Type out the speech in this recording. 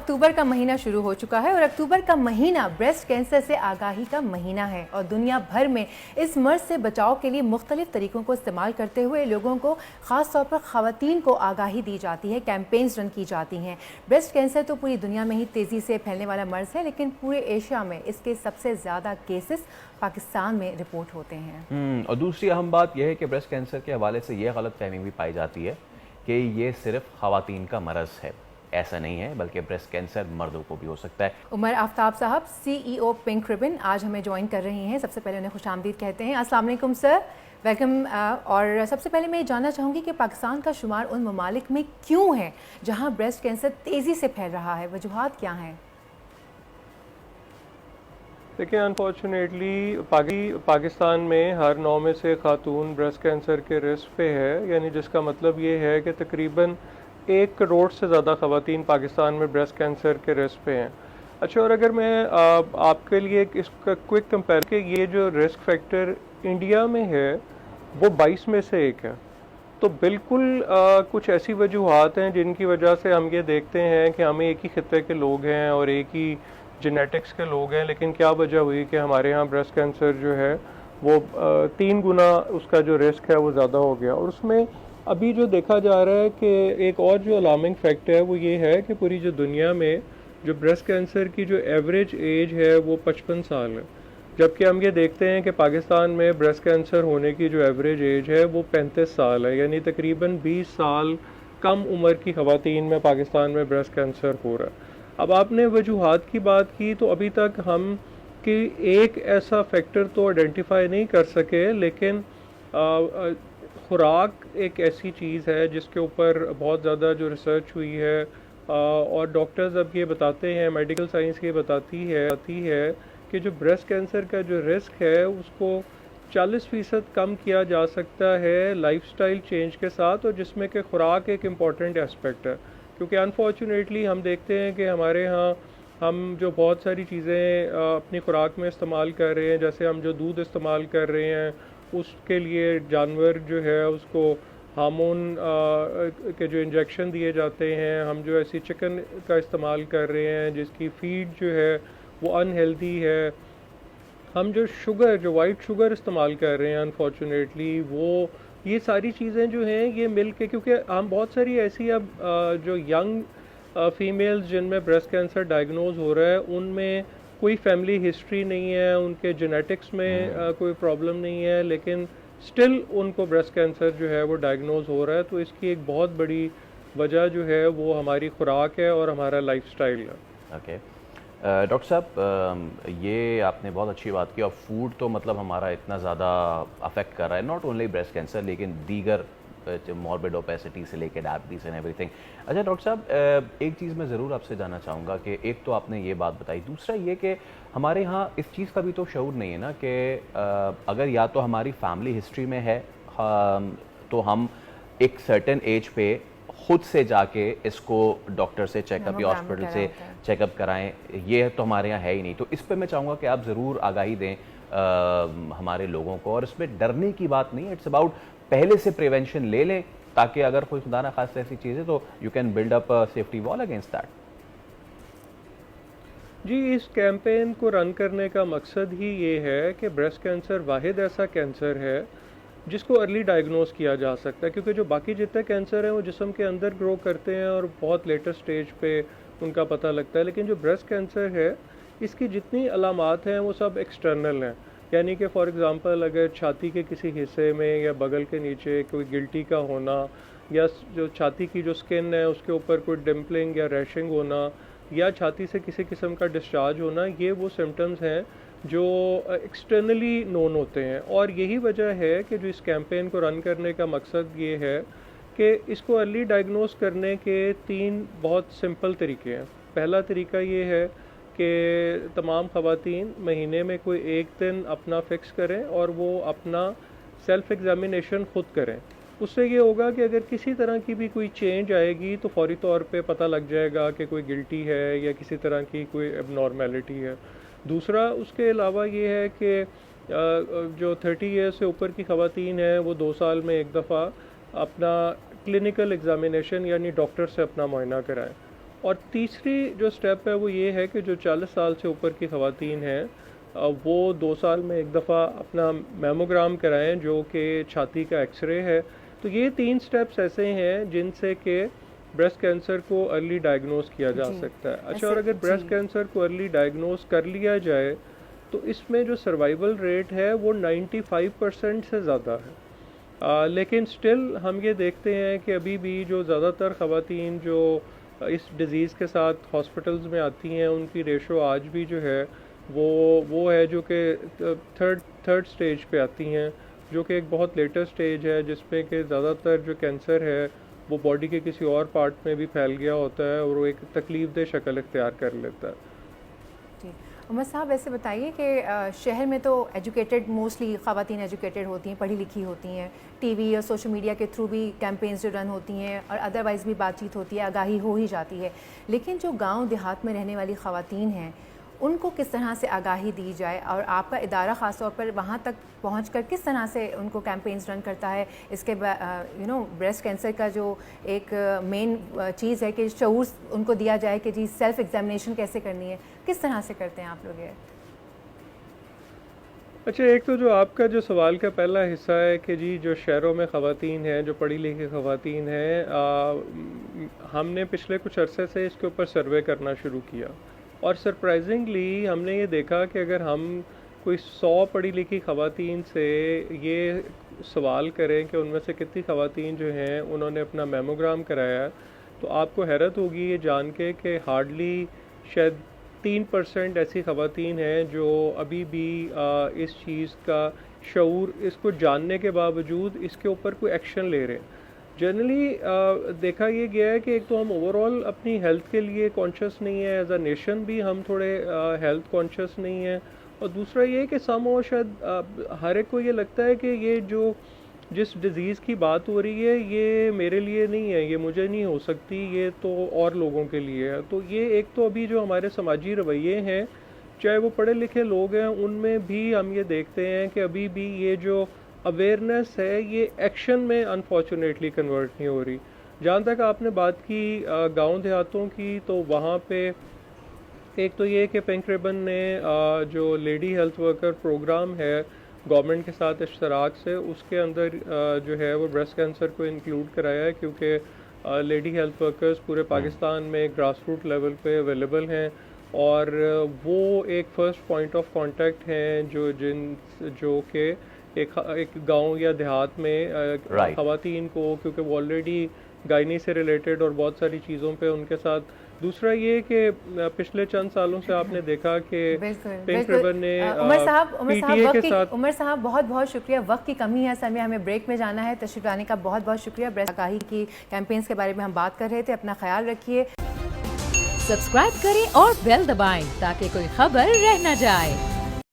अक्टूबर का महीना शुरू हो चुका है और अक्टूबर का महीना ब्रेस्ट कैंसर से आगाही का महीना है और दुनिया भर में इस मर्ज से बचाव के लिए मुख्तलिफ तरीकों को इस्तेमाल करते हुए लोगों को ख़ास तौर पर ख़वातीन को आगाही दी जाती है, कैंपेन्स रन की जाती हैं। ब्रेस्ट कैंसर तो पूरी दुनिया में ही तेज़ी से फैलने वाला मर्ज है, लेकिन पूरे एशिया में इसके सबसे ज़्यादा केसेस पाकिस्तान में रिपोर्ट होते हैं। और दूसरी अहम बात यह है कि ब्रेस्ट कैंसर के हवाले से ये गलत फहमी भी पाई जाती है कि ये सिर्फ ख़वातीन का मरज़ है। ऐसा नहीं है, बल्कि ब्रेस्ट कैंसर मर्दों को भी हो सकता है। उमर आफ्ताब साहब, CEO पिंक रिबन, आज हमें ज्वाइन कर रही हैं। सबसे पहले उन्हें खुशामदीद कहते हैं। अस्सलाम वालेकुम सर, वेलकम। और सबसे पहले मैं ये जानना चाहूँगी कि पाकिस्तान का शुमार उन ममालिक में क्यों है जहाँ ब्रेस्ट कैंसर तेज़ी से फैल रहा है, वजूहात क्या हैं? देखिए, अनफॉर्चुनेटली पाकिस्तान में हर 9 में से खातून ब्रेस्ट कैंसर के रिस्क पे है, यानी जिसका मतलब ये है कि तकरीबन 1 करोड़ से ज़्यादा ख़वातीन पाकिस्तान में ब्रेस्ट कैंसर के रिस्क पे हैं। अच्छा, और अगर मैं आपके लिए इसका क्विक कंपेयर कि ये जो रिस्क फैक्टर इंडिया में है वो 22 में से एक है, तो बिल्कुल कुछ ऐसी वजूहात हैं जिनकी वजह से हम ये देखते हैं कि हमें एक ही खित्ते के लोग हैं और एक ही जेनेटिक्स के लोग हैं, लेकिन क्या वजह हुई कि हमारे यहाँ ब्रेस्ट कैंसर जो है वो 3 गुना उसका जो रिस्क है वो ज़्यादा हो गया। और उसमें अभी जो देखा जा रहा है कि एक और जो अलार्मिंग फैक्ट है वो ये है कि पूरी जो दुनिया में जो ब्रेस्ट कैंसर की जो एवरेज एज है वो 55 साल है, जबकि हम ये देखते हैं कि पाकिस्तान में ब्रेस्ट कैंसर होने की जो एवरेज एज है वो 35 साल है, यानी तकरीबन 20 साल कम उम्र की ख़वातीन में पाकिस्तान में ब्रेस्ट कैंसर हो रहा है। अब आपने वजूहात की बात की, तो अभी तक हम कि एक ऐसा फैक्टर तो आइडेंटिफाई नहीं कर सके, लेकिन खुराक एक ऐसी चीज़ है जिसके ऊपर बहुत ज़्यादा जो रिसर्च हुई है और डॉक्टर्स अब ये बताते हैं, मेडिकल साइंस ये बताती है कि जो ब्रेस्ट कैंसर का जो रिस्क है उसको 40% कम किया जा सकता है लाइफस्टाइल चेंज के साथ, और जिसमें कि खुराक एक इम्पॉर्टेंट एस्पेक्ट है। क्योंकि अनफॉर्चुनेटली हम देखते हैं कि हमारे यहाँ हम जो बहुत सारी चीज़ें अपनी खुराक में इस्तेमाल कर रहे हैं, जैसे हम जो दूध इस्तेमाल कर रहे हैं उसके लिए जानवर जो है उसको हार्मोन के जो इंजेक्शन दिए जाते हैं, हम जो ऐसी चिकन का इस्तेमाल कर रहे हैं जिसकी फीड जो है वो अनहेल्दी है, हम जो शुगर जो वाइट शुगर इस्तेमाल कर रहे हैं अनफॉर्चुनेटली, वो ये सारी चीज़ें जो हैं ये मिल के, क्योंकि हम बहुत सारी ऐसी अब जो यंग फीमेल्स जिनमें ब्रेस्ट कैंसर डायग्नोज हो रहा है उनमें कोई फैमिली हिस्ट्री नहीं है, उनके जेनेटिक्स में कोई प्रॉब्लम नहीं है, लेकिन स्टिल उनको ब्रेस्ट कैंसर जो है वो डायग्नोज हो रहा है। तो इसकी एक बहुत बड़ी वजह जो है वो हमारी खुराक है और हमारा लाइफस्टाइल है। ओके डॉक्टर साहब, ये आपने बहुत अच्छी बात की, और फूड तो मतलब हमारा इतना ज़्यादा अफेक्ट कर रहा है, नॉट ओनली ब्रेस्ट कैंसर लेकिन दीगर मॉर्बिड ओपेसिटी से लेकर डायबिटीज़ एंड एवरीथिंग। अच्छा डॉक्टर साहब, एक चीज़ मैं ज़रूर आपसे जानना चाहूँगा कि एक तो आपने ये बात बताई, दूसरा ये कि हमारे यहाँ इस चीज़ का भी तो शऊर नहीं है ना कि अगर या तो हमारी फैमिली हिस्ट्री में है तो हम एक सर्टेन एज पे खुद से जाके इसको डॉक्टर से चेकअप या हॉस्पिटल से चेकअप कराएं, ये तो हमारे यहाँ है ही नहीं। तो इस पे मैं चाहूँगा कि आप ज़रूर आगाही दें हमारे लोगों को, और इसमें डरने की बात नहीं है, इट्स अबाउट पहले से प्रिवेंशन ले लें ताकि अगर कोई खुदा ना खास्ता ऐसी चीज़ है तो you can build up safety wall against that. जी, इस कैंपेन को रन करने का मकसद ही ये है कि ब्रेस्ट कैंसर वाहिद ऐसा कैंसर है जिसको अर्ली डायग्नोस किया जा सकता है, क्योंकि जो बाकी जितने कैंसर हैं वो जिस्म के अंदर ग्रो करते हैं और बहुत लेटर स्टेज पे उनका पता लगता है, लेकिन जो ब्रेस्ट कैंसर है इसकी जितनी अलामात हैं वो सब एक्सटर्नल हैं। यानी कि फॉर एग्ज़ाम्पल अगर छाती के किसी हिस्से में या बगल के नीचे कोई गिल्टी का होना, या जो छाती की जो स्किन है उसके ऊपर कोई डिम्पलिंग या रैशिंग होना, या छाती से किसी किस्म का डिस्चार्ज होना, ये वो सिम्टम्स हैं जो एक्सटर्नली नोन होते हैं। और यही वजह है कि जो इस कैंपेन को रन करने का मकसद ये है कि इसको अर्ली डायग्नोस करने के 3 बहुत सिंपल तरीके हैं। पहला तरीका ये है कि तमाम ख़वातीन महीने में कोई एक दिन अपना फ़िक्स करें और वो अपना सेल्फ़ एग्ज़ामिनेशन ख़ुद करें। उससे ये होगा कि अगर किसी तरह की भी कोई चेंज आएगी तो फौरी तौर पे पता लग जाएगा कि कोई गिल्टी है या किसी तरह की कोई एबनॉर्मेलिटी है। दूसरा उसके अलावा ये है कि जो 30 ईयर्स से ऊपर की ख़वातीन हैं वो 2 साल में एक दफ़ा अपना क्लिनिकल एग्ज़ामिनेशन यानी डॉक्टर से अपना मुआयना कराएं। اور تیسری جو سٹیپ ہے وہ یہ ہے کہ جو 40 سال سے اوپر کی خواتین ہیں وہ 2 سال میں ایک دفعہ اپنا میموگرام کرائیں جو کہ چھاتی کا ایکس رے ہے. تو یہ 3 سٹیپس ایسے ہیں جن سے کہ بریسٹ کینسر کو ارلی ڈائگنوز کیا جا سکتا ہے. اچھا, اور اگر بریسٹ کینسر کو ارلی ڈائگنوز کر لیا جائے تو اس میں جو سروائیول ریٹ ہے وہ 95% سے زیادہ ہے. لیکن سٹل ہم یہ دیکھتے ہیں کہ ابھی بھی جو زیادہ تر خواتین جو اس ڈیزیز کے ساتھ ہاسپٹلز میں آتی ہیں ان کی ریشو آج بھی جو ہے وہ ہے جو کہ تھرڈ سٹیج پہ آتی ہیں, جو کہ ایک بہت لیٹر سٹیج ہے جس میں کہ زیادہ تر جو کینسر ہے وہ باڈی کے کسی اور پارٹ میں بھی پھیل گیا ہوتا ہے اور وہ ایک تکلیف دہ شکل اختیار کر لیتا ہے. جی عمر صاحب, ایسے بتائیے کہ شہر میں تو ایجوکیٹڈ موسٹلی خواتین ایجوکیٹڈ ہوتی ہیں, پڑھی لکھی ہوتی ہیں, ٹی وی اور سوشل میڈیا کے تھرو بھی کیمپینز جو رن ہوتی ہیں اور ادروائز بھی بات چیت ہوتی ہے, آگاہی ہو ہی جاتی ہے. لیکن جو گاؤں دیہات میں رہنے والی خواتین ہیں ان کو کس طرح سے آگاہی دی جائے, اور آپ کا ادارہ خاص طور پر وہاں تک پہنچ کر کس طرح سے ان کو کیمپینز رن کرتا ہے؟ اس کے بریسٹ کینسر کا جو ایک مین چیز ہے کہ شعور ان کو دیا جائے کہ جی سیلف ایگزامینیشن کیسے کرنی ہے, کس طرح سے کرتے ہیں آپ لوگ یہ؟ اچھا, ایک تو جو آپ کا جو سوال کا پہلا حصہ ہے کہ جی جو شہروں میں خواتین ہیں, جو پڑھی لکھی خواتین ہیں, ہم نے پچھلے کچھ عرصے سے اس کے اوپر سروے کرنا شروع کیا اور سرپرائزنگلی ہم نے یہ دیکھا کہ اگر ہم کوئی 100 پڑھی لکھی خواتین سے یہ سوال کریں کہ ان میں سے کتنی خواتین جو ہیں انہوں نے اپنا میموگرام کرایا, تو آپ کو حیرت ہوگی یہ جان کے کہ ہارڈلی شاید 3% ایسی خواتین ہیں جو ابھی بھی اس چیز کا شعور, اس کو جاننے کے باوجود اس کے اوپر کوئی ایکشن لے رہے ہیں. جنرلی دیکھا یہ گیا ہے کہ ایک تو ہم اوور آل اپنی ہیلتھ کے لیے کانشیس نہیں ہے, ایز اے نیشن بھی ہم تھوڑے ہیلتھ کانشیس نہیں ہیں, اور دوسرا یہ کہ سم اور شاید ہر ایک کو یہ لگتا ہے کہ یہ جو جس ڈیزیز کی بات ہو رہی ہے یہ میرے لیے نہیں ہے, یہ مجھے نہیں ہو سکتی, یہ تو اور لوگوں کے لیے ہے. تو یہ ایک تو ابھی جو ہمارے سماجی رویے ہیں چاہے وہ پڑھے لکھے لوگ ہیں ان میں بھی ہم یہ دیکھتے ہیں کہ ابھی بھی یہ جو اویئرنیس ہے یہ ایکشن میں انفارچونیٹلی کنورٹ نہیں ہو رہی. جہاں تک آپ نے بات کی گاؤں دیہاتوں کی, تو وہاں پہ ایک تو یہ کہ پنک ریبن نے جو لیڈی ہیلتھ ورکر پروگرام ہے گورنمنٹ کے ساتھ اشتراک سے, اس کے اندر جو ہے وہ بریسٹ کینسر کو انکلوڈ کرایا ہے, کیونکہ لیڈی ہیلتھ ورکرز پورے پاکستان میں گراس روٹ لیول پہ اویلیبل ہیں اور وہ ایک فرسٹ پوائنٹ آف کانٹیکٹ ہیں جو کہ ایک گاؤں یا دیہات میں خواتین کو, کیونکہ وہ آلریڈی گائنی سے ریلیٹڈ اور بہت ساری چیزوں پہ ان کے ساتھ. دوسرا یہ کہ پچھلے چند سالوں سے آپ نے دیکھا کہ پنک ریبن نے عمر صاحب بہت بہت شکریہ, وقت کی کمی ہے اصل میں, ہمیں بریک میں جانا ہے, تشریف لانے کا بہت بہت شکریہ. بریسٹ آگاہی کی کیمپینز کے بارے میں ہم بات کر رہے تھے, اپنا خیال رکھیے, سبسکرائب کریں اور بیل دبائیں تاکہ کوئی خبر رہ نہ جائے.